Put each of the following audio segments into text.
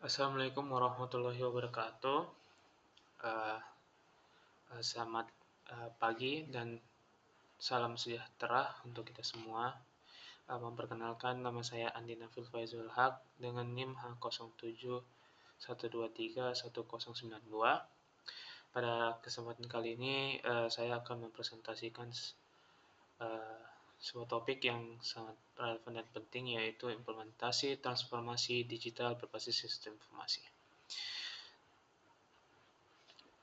Assalamualaikum warahmatullahi wabarakatuh. Eh, Selamat pagi dan salam sejahtera untuk kita semua. Memperkenalkan, nama saya Andi Nafil Faizul Haq dengan NIM H0711231092. Pada kesempatan kali ini saya akan mempresentasikan eh, sebuah topik yang sangat relevan dan penting, yaitu implementasi transformasi digital berbasis sistem informasi.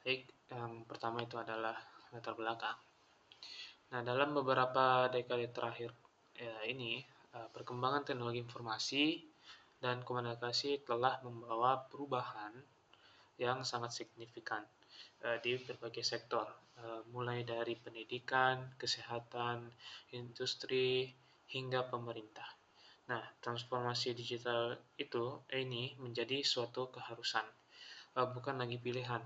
Baik, yang pertama itu adalah latar belakang. Nah, dalam beberapa dekade terakhir ini, perkembangan teknologi informasi dan komunikasi telah membawa perubahan yang sangat signifikan di berbagai sektor, mulai dari pendidikan, kesehatan, industri, hingga pemerintah. Nah, transformasi digital ini menjadi suatu keharusan, bukan lagi pilihan.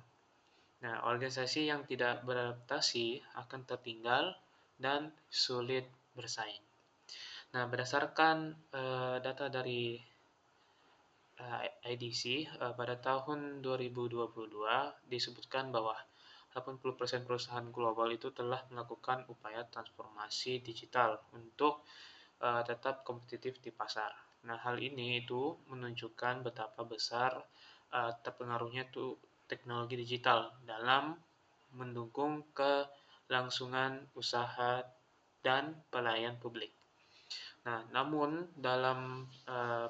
Nah, organisasi yang tidak beradaptasi akan tertinggal dan sulit bersaing. Nah, berdasarkan data dari IDC, pada tahun 2022 disebutkan bahwa 80% perusahaan global itu telah melakukan upaya transformasi digital untuk tetap kompetitif di pasar. Nah, hal ini itu menunjukkan betapa besar terpengaruhnya teknologi digital dalam mendukung kelangsungan usaha dan pelayanan publik. Nah, namun dalam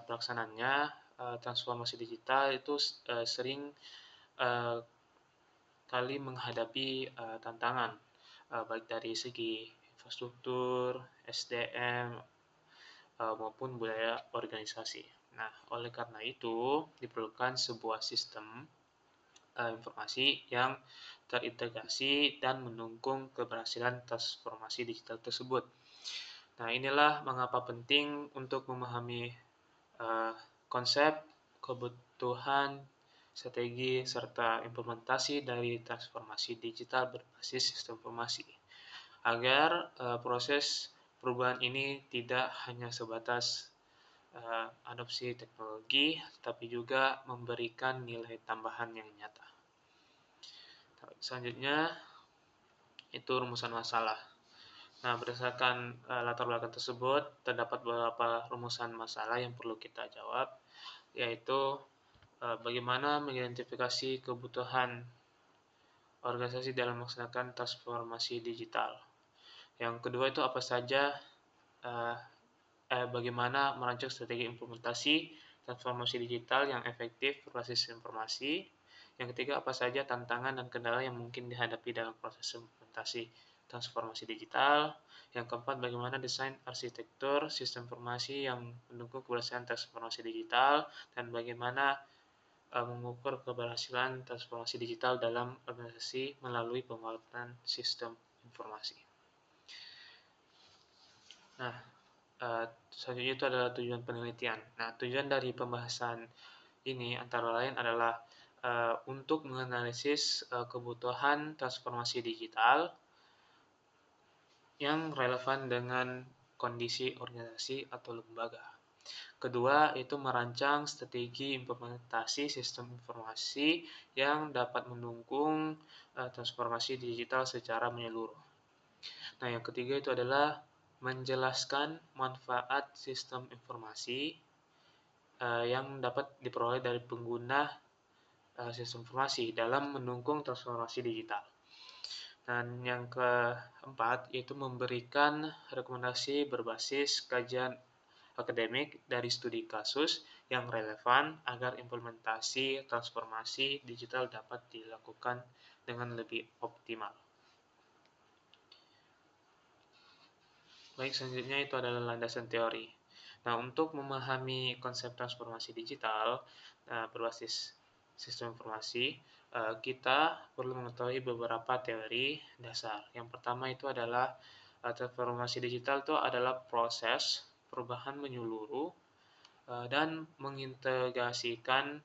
pelaksanaannya, transformasi digital itu sering kali menghadapi tantangan, baik dari segi infrastruktur, SDM, maupun budaya organisasi. Nah, oleh karena itu, diperlukan sebuah sistem informasi yang terintegrasi dan mendukung keberhasilan transformasi digital tersebut. Nah, inilah mengapa penting untuk memahami konsep, kebutuhan, strategi, serta implementasi dari transformasi digital berbasis sistem informasi, agar proses perubahan ini tidak hanya sebatas adopsi teknologi, tapi juga memberikan nilai tambahan yang nyata. Selanjutnya, itu rumusan masalah. Nah, berdasarkan latar belakang tersebut, terdapat beberapa rumusan masalah yang perlu kita jawab, yaitu bagaimana mengidentifikasi kebutuhan organisasi dalam melaksanakan transformasi digital. Yang kedua itu apa saja, bagaimana merancang strategi implementasi transformasi digital yang efektif berbasis informasi. Yang ketiga, apa saja tantangan dan kendala yang mungkin dihadapi dalam proses implementasi transformasi digital. Yang keempat, bagaimana desain arsitektur sistem informasi yang mendukung keberhasilan transformasi digital, dan bagaimana mengukur keberhasilan transformasi digital dalam organisasi melalui pembuatan sistem informasi. Nah, selanjutnya itu adalah tujuan penelitian. Nah, tujuan dari pembahasan ini antara lain adalah untuk menganalisis kebutuhan transformasi digital yang relevan dengan kondisi organisasi atau lembaga. Kedua, itu merancang strategi implementasi sistem informasi yang dapat mendukung transformasi digital secara menyeluruh. Nah, yang ketiga itu adalah menjelaskan manfaat sistem informasi yang dapat diperoleh dari pengguna sistem informasi dalam mendukung transformasi digital. Dan yang keempat, yaitu memberikan rekomendasi berbasis kajian akademik dari studi kasus yang relevan agar implementasi transformasi digital dapat dilakukan dengan lebih optimal. Baik, selanjutnya itu adalah landasan teori. Nah, untuk memahami konsep transformasi digital berbasis sistem informasi, kita perlu mengetahui beberapa teori dasar. Yang pertama itu adalah transformasi digital itu adalah proses perubahan menyeluruh dan mengintegrasikan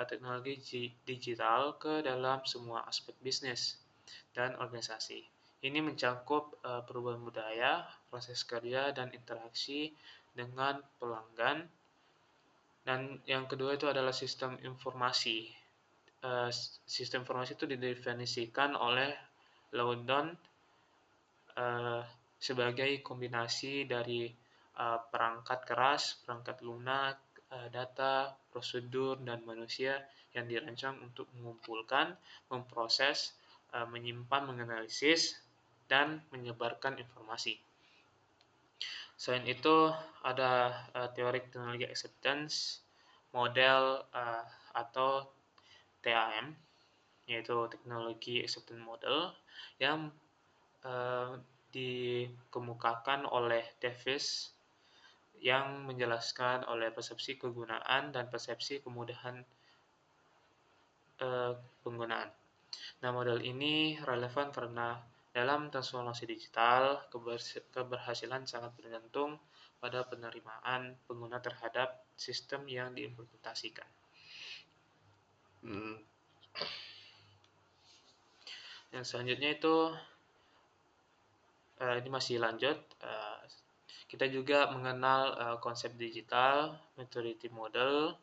teknologi digital ke dalam semua aspek bisnis dan organisasi. Ini mencakup perubahan budaya, proses kerja, dan interaksi dengan pelanggan, Dan yang kedua itu adalah sistem informasi. Sistem informasi itu didefinisikan oleh Loudon sebagai kombinasi dari perangkat keras, perangkat lunak, data, prosedur, dan manusia yang dirancang untuk mengumpulkan, memproses, menyimpan, menganalisis, dan menyebarkan informasi. Selain itu, ada teori teknologi acceptance, model atau TAM, yaitu teknologi acceptance model, yang dikemukakan oleh Davis yang menjelaskan oleh persepsi kegunaan dan persepsi kemudahan penggunaan. Nah, model ini relevan karena dalam transformasi digital, keberhasilan sangat bergantung pada penerimaan pengguna terhadap sistem yang diimplementasikan. Yang selanjutnya itu ini masih lanjut. Kita juga mengenal konsep digital maturity model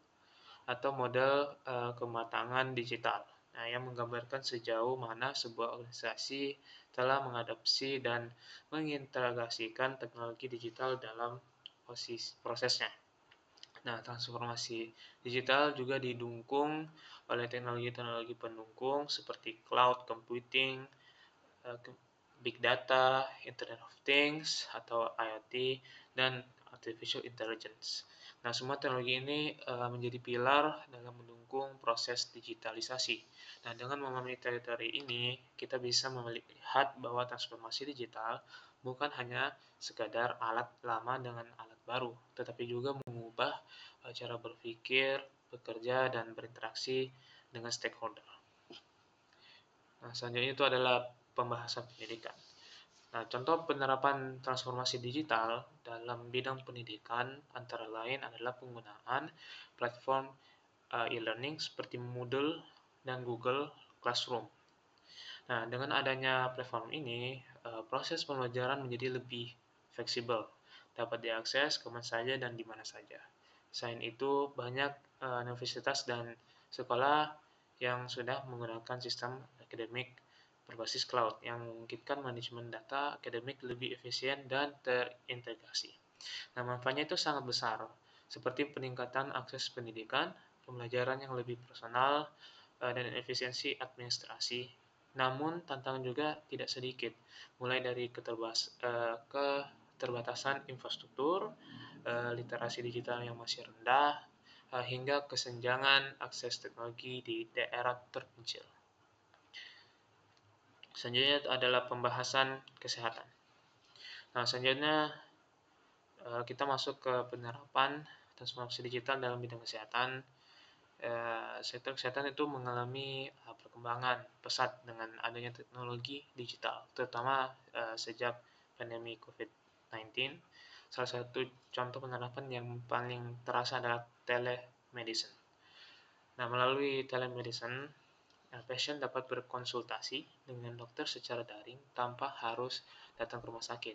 atau model kematangan digital. Nah, yang menggambarkan sejauh mana sebuah organisasi telah mengadopsi dan mengintegrasikan teknologi digital dalam prosesnya. Nah, transformasi digital juga didukung oleh teknologi-teknologi pendukung seperti cloud computing, big data, Internet of Things atau IoT, dan artificial intelligence. Nah, semua teknologi ini menjadi pilar dalam mendukung proses digitalisasi. Nah, dengan memahami teori ini, kita bisa melihat bahwa transformasi digital bukan hanya sekadar alat lama dengan alat baru, tetapi juga mengubah cara berpikir, bekerja, dan berinteraksi dengan stakeholder. Nah, selanjutnya itu adalah pembahasan pendidikan. Nah, contoh penerapan transformasi digital dalam bidang pendidikan antara lain adalah penggunaan platform e-learning seperti Moodle dan Google Classroom. Nah, dengan adanya platform ini, proses pembelajaran menjadi lebih fleksibel, dapat diakses kapan saja dan di mana saja. Selain itu, banyak universitas dan sekolah yang sudah menggunakan sistem akademik berbasis cloud yang memungkinkan manajemen data akademik lebih efisien dan terintegrasi. Nah, manfaatnya itu sangat besar, seperti peningkatan akses pendidikan, pembelajaran yang lebih personal, dan efisiensi administrasi. Namun, tantangan juga tidak sedikit, mulai dari keterbatasan infrastruktur, literasi digital yang masih rendah, hingga kesenjangan akses teknologi di daerah terpencil. Selanjutnya adalah pembahasan kesehatan. Nah, selanjutnya kita masuk ke penerapan transformasi digital dalam bidang kesehatan. Sektor kesehatan itu mengalami perkembangan pesat dengan adanya teknologi digital, terutama sejak pandemi COVID-19. Salah satu contoh penerapan yang paling terasa adalah telemedicine. Nah, melalui telemedicine, pasien dapat berkonsultasi dengan dokter secara daring tanpa harus datang ke rumah sakit.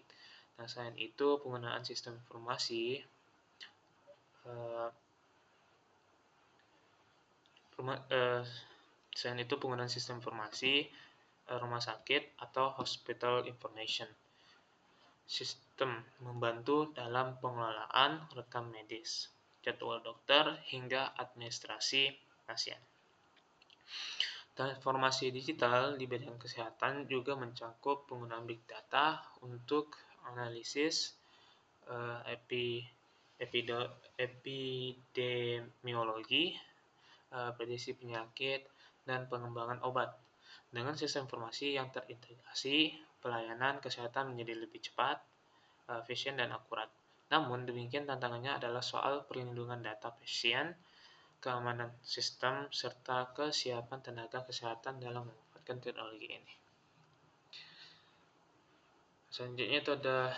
Nah, selain itu, penggunaan sistem informasi rumah sakit atau hospital information system membantu dalam pengelolaan rekam medis, jadwal dokter, hingga administrasi pasien. Transformasi digital di bidang kesehatan juga mencakup penggunaan big data untuk analisis epidemiologi, prediksi penyakit, dan pengembangan obat. Dengan sistem informasi yang terintegrasi, pelayanan kesehatan menjadi lebih cepat, efisien, dan akurat. Namun demikian, tantangannya adalah soal perlindungan data pasien, keamanan sistem, serta kesiapan tenaga kesehatan dalam memanfaatkan teknologi ini. Selanjutnya itu ada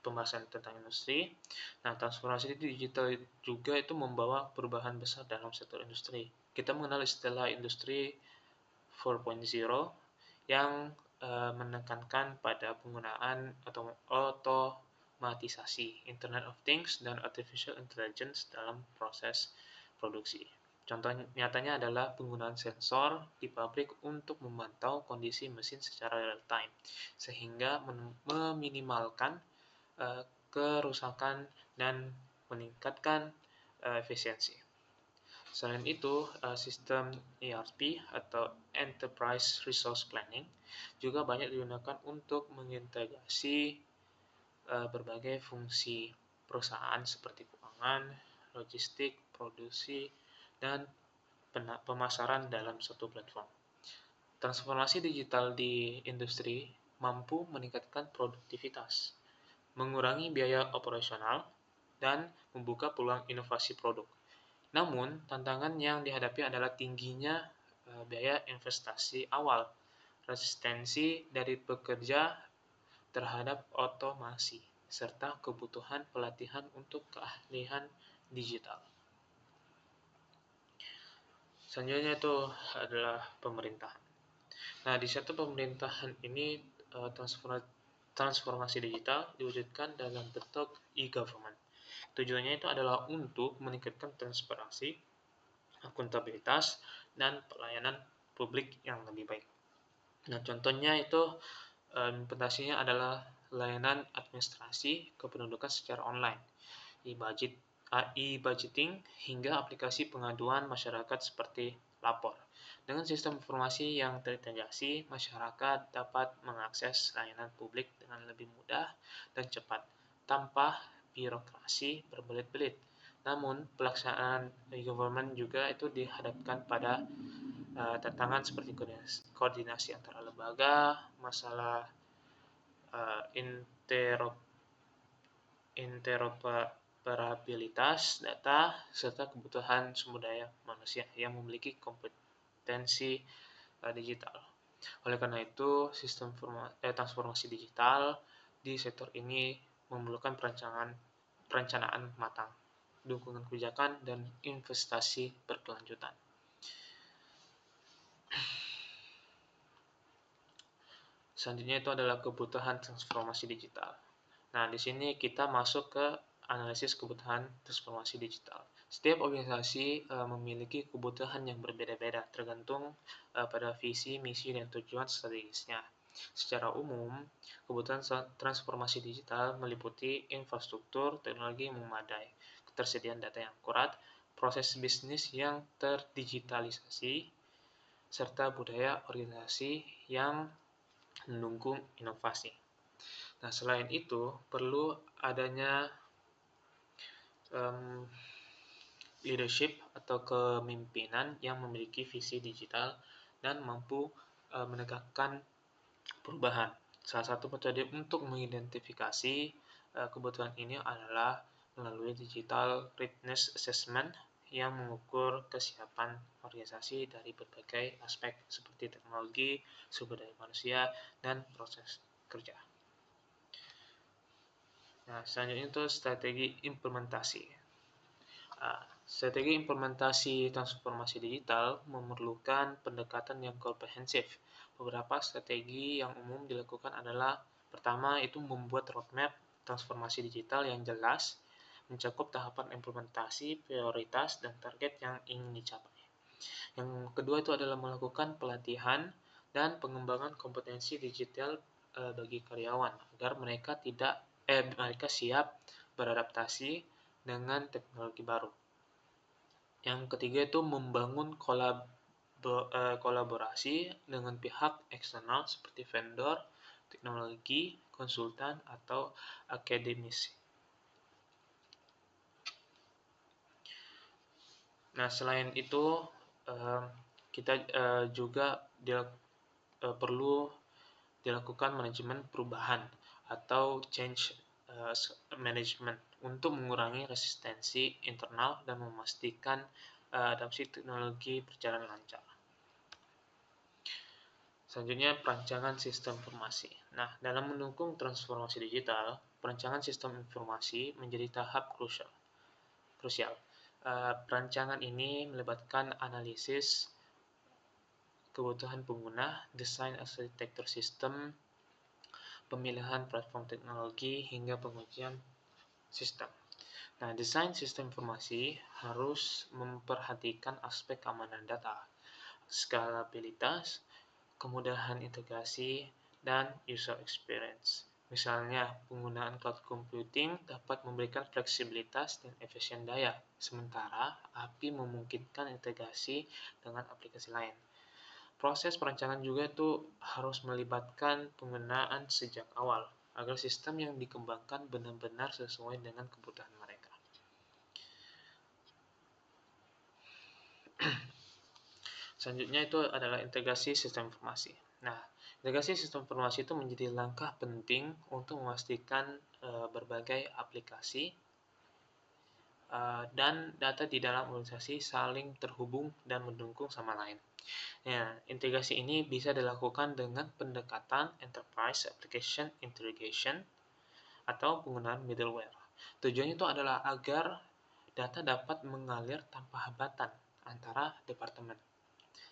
pembahasan tentang industri. Nah, transformasi digital juga itu membawa perubahan besar dalam sektor industri. Kita mengenal istilah industri 4.0 yang menekankan pada penggunaan otomatisasi otomatisasi Internet of Things dan Artificial Intelligence dalam proses produksi. Contoh nyatanya adalah penggunaan sensor di pabrik untuk memantau kondisi mesin secara real-time, sehingga meminimalkan kerusakan dan meningkatkan efisiensi. Selain itu, sistem ERP atau Enterprise Resource Planning juga banyak digunakan untuk mengintegrasi berbagai fungsi perusahaan seperti keuangan, logistik, produksi, dan pemasaran dalam satu platform. Transformasi digital di industri mampu meningkatkan produktivitas, mengurangi biaya operasional, dan membuka peluang inovasi produk. Namun, tantangan yang dihadapi adalah tingginya biaya investasi awal, resistensi dari pekerja terhadap otomasi, serta kebutuhan pelatihan untuk keahlian digital. Selanjutnya itu adalah pemerintahan. Nah, di satu pemerintahan ini transformasi digital diwujudkan dalam bentuk e-government. Tujuannya itu adalah untuk meningkatkan transparansi, akuntabilitas, dan pelayanan publik yang lebih baik. Nah, contohnya itu implementasinya adalah layanan administrasi kependudukan secara online, e-budgeting, hingga aplikasi pengaduan masyarakat seperti Lapor. Dengan sistem informasi yang terintegrasi, masyarakat dapat mengakses layanan publik dengan lebih mudah dan cepat, tanpa birokrasi berbelit-belit. Namun, pelaksanaan e-government juga itu dihadapkan pada tantangan seperti koordinasi antara lembaga, masalah interoperabilitas data, serta kebutuhan sumber daya manusia yang memiliki kompetensi digital. Oleh karena itu, sistem transformasi digital di sektor ini memerlukan perencanaan matang, dukungan kebijakan, dan investasi berkelanjutan. Selanjutnya itu adalah kebutuhan transformasi digital. Nah, di sini kita masuk ke analisis kebutuhan transformasi digital. Setiap organisasi memiliki kebutuhan yang berbeda-beda, tergantung pada visi, misi, dan tujuan strategisnya. Secara umum, kebutuhan transformasi digital meliputi infrastruktur, teknologi yang memadai, ketersediaan data yang akurat, proses bisnis yang terdigitalisasi, serta budaya organisasi yang mendukung inovasi. Nah, selain itu, perlu adanya leadership atau kepemimpinan yang memiliki visi digital dan mampu menegakkan perubahan. Salah satu metode untuk mengidentifikasi kebutuhan ini adalah melalui digital readiness assessment yang mengukur kesiapan organisasi dari berbagai aspek seperti teknologi, sumber daya manusia, dan proses kerja. Nah, selanjutnya itu strategi implementasi. Strategi implementasi transformasi digital memerlukan pendekatan yang komprehensif. Beberapa strategi yang umum dilakukan adalah pertama itu membuat roadmap transformasi digital yang jelas, mencakup tahapan implementasi, prioritas, dan target yang ingin dicapai. Yang kedua itu adalah melakukan pelatihan dan pengembangan kompetensi digital bagi karyawan agar mereka siap beradaptasi dengan teknologi baru. Yang ketiga itu membangun kolaborasi dengan pihak eksternal seperti vendor, teknologi, konsultan, atau akademisi. Nah, selain itu kita juga perlu dilakukan manajemen perubahan atau change management untuk mengurangi resistensi internal dan memastikan adaptasi teknologi berjalan lancar. Selanjutnya, perancangan sistem informasi. Nah, dalam mendukung transformasi digital, perancangan sistem informasi menjadi tahap krusial. Perancangan ini melibatkan analisis kebutuhan pengguna, desain arsitektur sistem, pemilihan platform teknologi, hingga pengujian sistem. Nah, desain sistem informasi harus memperhatikan aspek keamanan data, skalabilitas, kemudahan integrasi, dan user experience. Misalnya, penggunaan cloud computing dapat memberikan fleksibilitas dan efisien daya, sementara API memungkinkan integrasi dengan aplikasi lain. Proses perencanaan juga tuh harus melibatkan penggunaan sejak awal, agar sistem yang dikembangkan benar-benar sesuai dengan kebutuhan mereka. Selanjutnya itu adalah integrasi sistem informasi. Nah, integrasi sistem informasi itu menjadi langkah penting untuk memastikan berbagai aplikasi dan data di dalam organisasi saling terhubung dan mendukung sama lain. Ya, integrasi ini bisa dilakukan dengan pendekatan Enterprise Application Integration atau penggunaan middleware. Tujuannya itu adalah agar data dapat mengalir tanpa hambatan antara departemen,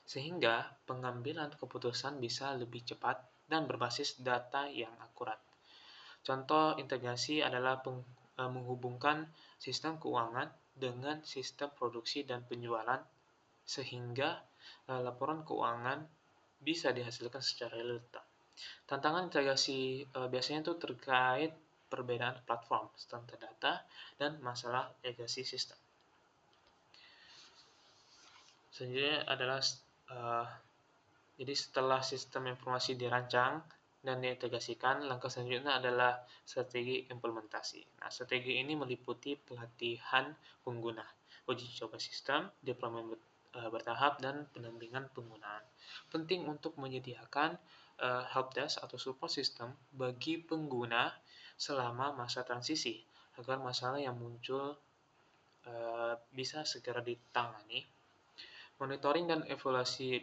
sehingga pengambilan keputusan bisa lebih cepat dan berbasis data yang akurat. Contoh integrasi adalah menghubungkan sistem keuangan dengan sistem produksi dan penjualan, sehingga laporan keuangan bisa dihasilkan secara real time. Tantangan integrasi biasanya itu terkait perbedaan platform, standar data, dan masalah legasi sistem. Selanjutnya adalah jadi setelah sistem informasi dirancang dan diintegrasikan, langkah selanjutnya adalah strategi implementasi. Nah, strategi ini meliputi pelatihan pengguna, uji coba sistem, deployment bertahap, dan pendampingan penggunaan. Penting untuk menyediakan helpdesk atau support system bagi pengguna selama masa transisi, agar masalah yang muncul bisa segera ditangani. Monitoring dan evaluasi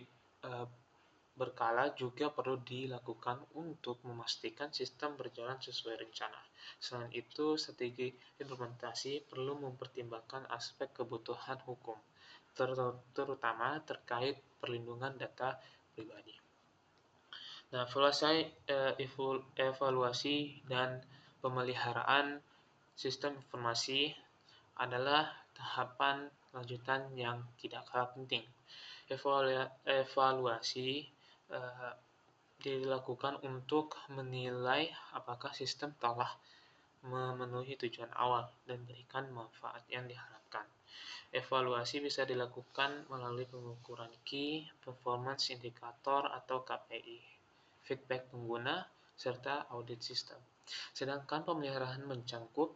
berkala juga perlu dilakukan untuk memastikan sistem berjalan sesuai rencana. Selain itu, strategi implementasi perlu mempertimbangkan aspek kebutuhan hukum, terutama terkait perlindungan data pribadi. Nah, evaluasi dan pemeliharaan sistem informasi adalah tahapan lanjutan yang tidak kalah penting. Evaluasi dilakukan untuk menilai apakah sistem telah memenuhi tujuan awal dan berikan manfaat yang diharapkan. Evaluasi bisa dilakukan melalui pengukuran key performance indicator atau KPI, feedback pengguna, serta audit sistem. Sedangkan pemeliharaan mencangkup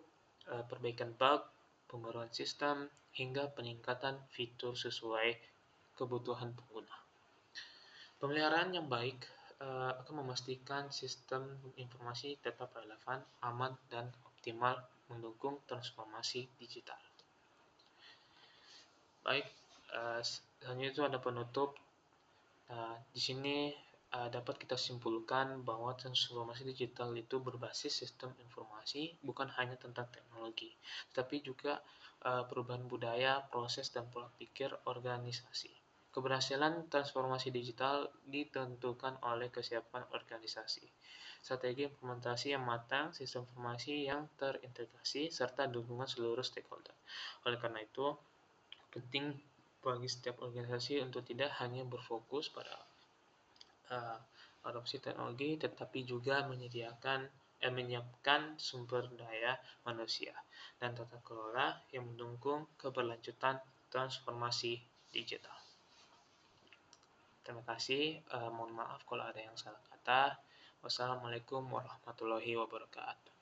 perbaikan bug, pembaruan sistem, hingga peningkatan fitur sesuai kebutuhan pengguna. Pemeliharaan yang baik akan memastikan sistem informasi tetap relevan, aman, dan optimal mendukung transformasi digital. Baik, selanjutnya itu ada penutup. Di sini dapat kita simpulkan bahwa transformasi digital itu berbasis sistem informasi bukan hanya tentang teknologi, tetapi juga perubahan budaya, proses, dan pola pikir organisasi. Keberhasilan transformasi digital ditentukan oleh kesiapan organisasi, strategi implementasi yang matang, sistem informasi yang terintegrasi, serta dukungan seluruh stakeholder. Oleh karena itu, penting bagi setiap organisasi untuk tidak hanya berfokus pada adopsi teknologi, tetapi juga menyiapkan sumber daya manusia dan tata kelola yang mendukung keberlanjutan transformasi digital. Terima kasih. Mohon maaf kalau ada yang salah kata. Wassalamualaikum warahmatullahi wabarakatuh.